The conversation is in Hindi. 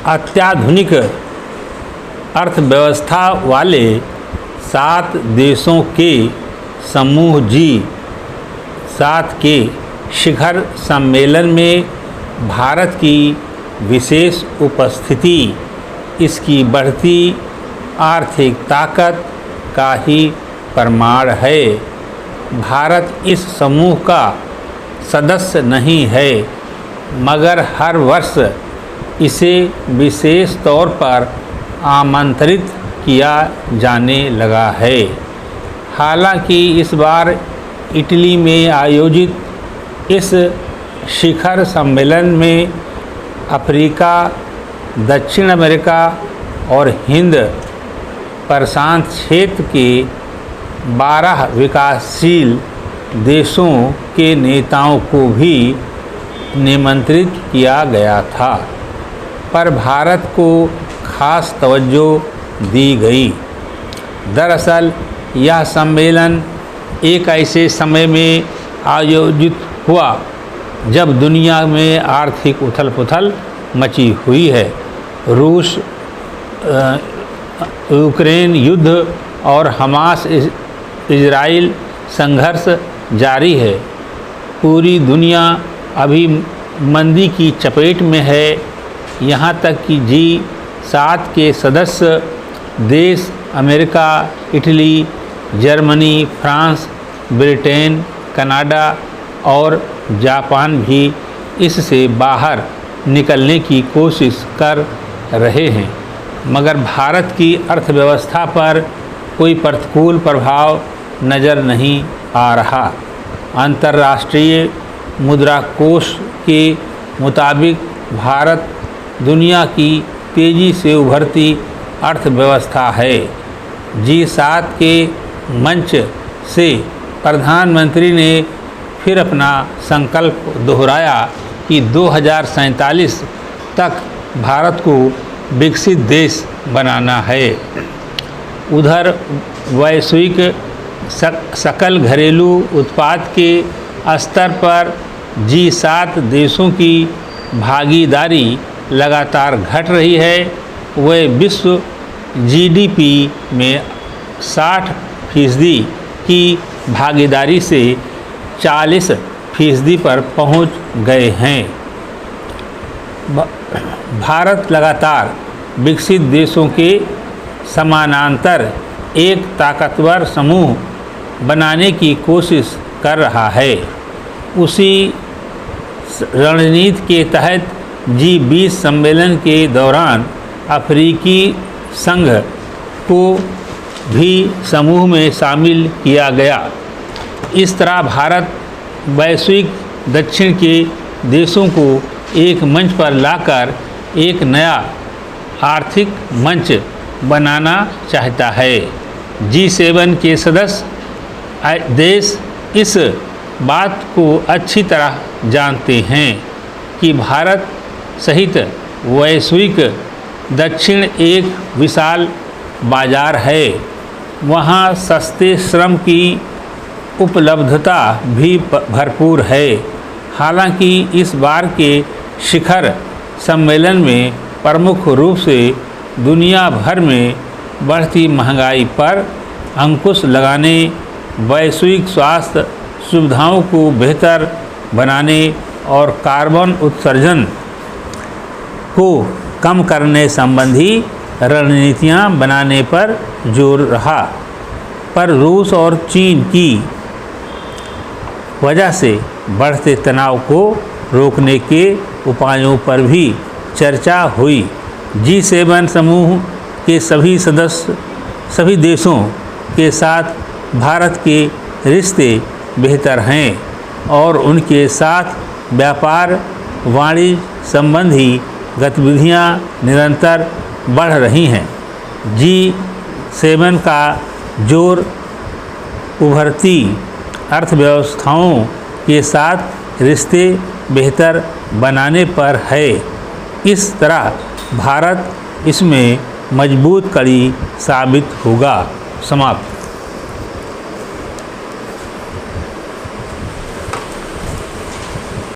अत्याधुनिक अर्थव्यवस्था वाले 7 देशों के समूह G7 के शिखर सम्मेलन में भारत की विशेष उपस्थिति इसकी बढ़ती आर्थिक ताकत का ही प्रमाण है। भारत इस समूह का सदस्य नहीं है, मगर हर वर्ष इसे विशेष तौर पर आमंत्रित किया जाने लगा है। हालांकि इस बार इटली में आयोजित इस शिखर सम्मेलन में अफ्रीका, दक्षिण अमेरिका और हिंद प्रशांत क्षेत्र के 12 विकासशील देशों के नेताओं को भी निमंत्रित किया गया था, पर भारत को खास तवज्जो दी गई। दरअसल यह सम्मेलन एक ऐसे समय में आयोजित हुआ जब दुनिया में आर्थिक उथल-पुथल मची हुई है। रूस यूक्रेन युद्ध और हमास इजराइल संघर्ष जारी है। पूरी दुनिया अभी मंदी की चपेट में है। यहाँ तक कि G7 के सदस्य देश America, Italy, Germany, France, Britain, Canada और जापान भी इससे बाहर निकलने की कोशिश कर रहे हैं, मगर भारत की अर्थव्यवस्था पर कोई प्रतिकूल प्रभाव नज़र नहीं आ रहा। अंतर्राष्ट्रीय मुद्रा कोष के मुताबिक भारत दुनिया की तेज़ी से उभरती अर्थव्यवस्था है। G7 के मंच से प्रधानमंत्री ने फिर अपना संकल्प दोहराया कि 2047 तक भारत को विकसित देश बनाना है। उधर वैश्विक सकल घरेलू उत्पाद के स्तर पर G7 देशों की भागीदारी लगातार घट रही है। वह विश्व GDP में 60% की भागीदारी से 40% पर पहुंच गए हैं। भारत लगातार विकसित देशों के समानांतर एक ताकतवर समूह बनाने की कोशिश कर रहा है। उसी रणनीति के तहत G20 सम्मेलन के दौरान अफ्रीकी संघ को भी समूह में शामिल किया गया। इस तरह भारत वैश्विक दक्षिण के देशों को एक मंच पर लाकर एक नया आर्थिक मंच बनाना चाहता है। G7 के सदस्य देश इस बात को अच्छी तरह जानते हैं कि भारत सहित वैश्विक दक्षिण एक विशाल बाजार है। वहाँ सस्ते श्रम की उपलब्धता भी भरपूर है। हालांकि इस बार के शिखर सम्मेलन में प्रमुख रूप से दुनिया भर में बढ़ती महंगाई पर अंकुश लगाने, वैश्विक स्वास्थ्य सुविधाओं को बेहतर बनाने और कार्बन उत्सर्जन को कम करने संबंधी रणनीतियाँ बनाने पर जोर रहा। पर रूस और चीन की वजह से बढ़ते तनाव को रोकने के उपायों पर भी चर्चा हुई। G7 समूह के सभी देशों के साथ भारत के रिश्ते बेहतर हैं और उनके साथ व्यापार वाणिज्य संबंधी गतिविधियां निरंतर बढ़ रही हैं। G7 का जोर उभरती अर्थव्यवस्थाओं के साथ रिश्ते बेहतर बनाने पर है। इस तरह भारत इसमें मजबूत कड़ी साबित होगा। समाप्त।